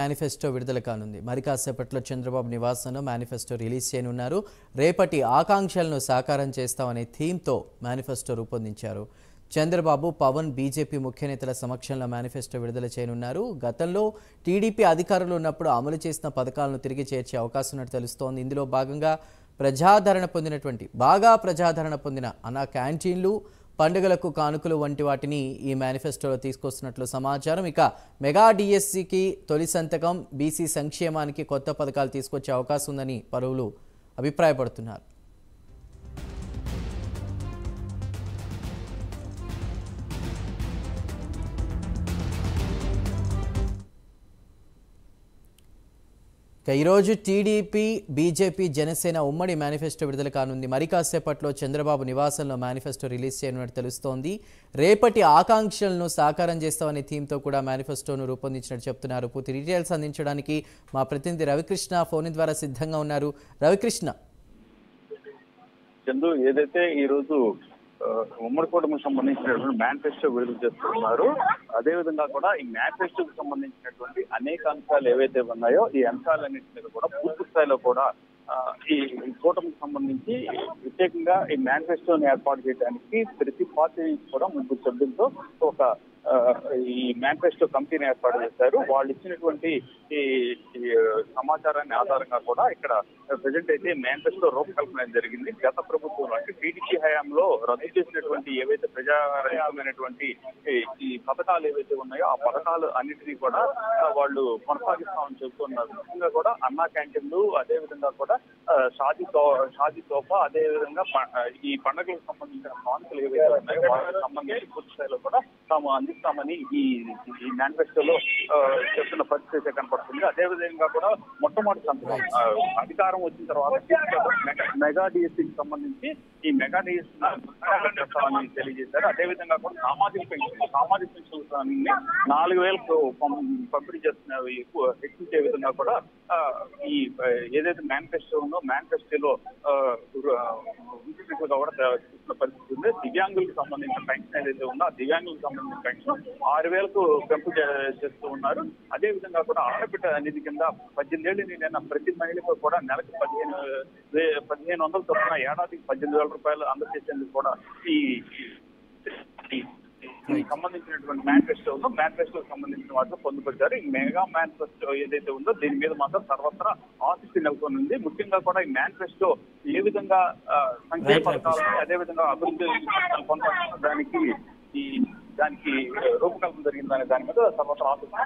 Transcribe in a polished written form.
Manifesto విడుదల కానుంది. మరి కాసేపట్లో చంద్రబాబు నివాసంలో మేనిఫెస్టో రిలీజ్ చేయనున్నారు. రేపటి ఆకాంక్షలను సాకారం చేస్తామనే థీమ్తో మేనిఫెస్టో రూపొందించారు. చంద్రబాబు, పవన్, బీజేపీ ముఖ్య నేతల సమక్షంలో మేనిఫెస్టో విడుదల చేయనున్నారు. గతంలో టీడీపీ అధికారులు ఉన్నప్పుడు అమలు చేసిన పథకాలను తిరిగి చేర్చే అవకాశం ఉన్నట్టు తెలుస్తోంది. ఇందులో భాగంగా బాగా ప్రజాదరణ పొందిన అన్నా క్యాంటీన్లు, పండుగలకు కానుకలు వంటి వాటిని ఈ మేనిఫెస్టోలో తీసుకొస్తున్నట్లు సమాచారం. ఇక మెగా డిఎస్సికి తొలి సంతకం, బీసీ సంక్షేమానికి కొత్త పథకాలు తీసుకొచ్చే అవకాశం ఉందని పలువురు అభిప్రాయపడుతున్నారు. ఈరోజు టీడీపీ, బీజేపీ, జనసేన ఉమ్మడి మేనిఫెస్టో విడుదల కానుంది. మరి కాసేపట్లో చంద్రబాబు నివాసంలో మేనిఫెస్టో రిలీజ్ చేయనున్నట్టు తెలుస్తోంది. రేపటి ఆకాంక్షలను సాకారం చేస్తామనే థీమ్తో కూడా మేనిఫెస్టోను రూపొందించినట్టు చెప్తున్నారు. పూర్తి డీటెయిల్స్ అందించడానికి మా ప్రతినిధి రవికృష్ణ ఫోన్ ద్వారా సిద్ధంగా ఉన్నారు. రవికృష్ణ, చందు, ఏదైతే ఈ రోజు ఉమ్మడి కూటమికి సంబంధించినటువంటి మేనిఫెస్టో విడుదల చేస్తున్నారు, అదేవిధంగా కూడా ఈ మేనిఫెస్టోకి సంబంధించినటువంటి అనేక అంశాలు ఏవైతే ఉన్నాయో ఈ అంశాలన్నింటి మీద కూడా పూర్తి స్థాయిలో కూడా ఈ కూటమికి సంబంధించి ప్రత్యేకంగా ఈ మేనిఫెస్టోని ఏర్పాటు చేయడానికి ప్రతి పార్టీ నుంచి కూడా 3 సభ్యులతో ఒక ఈ మేనిఫెస్టో కమిటీని ఏర్పాటు చేశారు. వాళ్ళు ఇచ్చినటువంటి ఈ సమాచారాన్ని ఆధారంగా కూడా ఇక్కడ ప్రజెంట్ అయితే మేనిఫెస్టో రూపకల్పన జరిగింది. గత ప్రభుత్వం అంటే టీడీపీ హయాంలో రద్దు చేసినటువంటి ఏవైతే ప్రజారహితమైనటువంటి ఈ పథకాలు ఏవైతే ఉన్నాయో ఆ పథకాలు అన్నిటినీ కూడా వాళ్ళు కొనసాగిస్తామని చెబుతున్నారు. ముఖ్యంగా కూడా అన్నా క్యాంటీన్లు, అదే విధంగా కూడా షాదీ తోఫా, అదే విధంగా ఈ పండుగలకు సంబంధించిన కానుకలు ఏవైతే ఉన్నాయో వాటికి సంబంధించి పూర్తి స్థాయిలో కూడా తాము అందిస్తామని ఈ మేనిఫెస్టోలో చెప్తున్న పరిస్థితి అయితే కనపడుతుంది. అదేవిధంగా కూడా మొట్టమొదటి సంతకం అధికారం వచ్చిన తర్వాత మెగా డిఎస్సికి సంబంధించి ఈ మెగా డిఎస్సి చేస్తామని తెలియజేశారు. అదేవిధంగా కూడా సామాజిక పెన్షన్ 4,000 పంపిణీ చేస్తున్న హెచ్చించే విధంగా కూడా ఈ ఏదైతే మేనిఫెస్టో ఉందో మేనిఫెస్టోలో కూడా చూస్తున్న పరిస్థితి ఉంది. దివ్యాంగులకు సంబంధించిన పెన్షన్ ఏదైతే ఉందో ఆ దివ్యాంగులకు సంబంధించిన పెన్షన్ 6,000కు పెంపు చేస్తూ ఉన్నారు. అదే విధంగా కూడా ఆడబిడ్డ నిధి కింద 18 ఏళ్ల నిండిన ప్రతి మహిళకు కూడా నెలకు 1,500 చొప్పున ఏడాదికి 18,000 రూపాయలు అందజేసేందుకు కూడా ఈ సంబంధించినటువంటి మేనిఫెస్టో ఉందో మేనిఫెస్టోకి సంబంధించిన వాటిలో పొందుపరిచారు. ఈ మెగా మేనిఫెస్టో ఏదైతే ఉందో దీని మీద మాత్రం సర్వత్రా ఆసక్తి నెలకొంది. ముఖ్యంగా కూడా ఈ మేనిఫెస్టో ఏ విధంగా సంక్షేమ పథకాలను అదే విధంగా అభివృద్ధి కొనసాగించడానికి దానికి రూపకల్పన జరిగిందనే దాని మీద సర్వత్రా ఆసక్తి.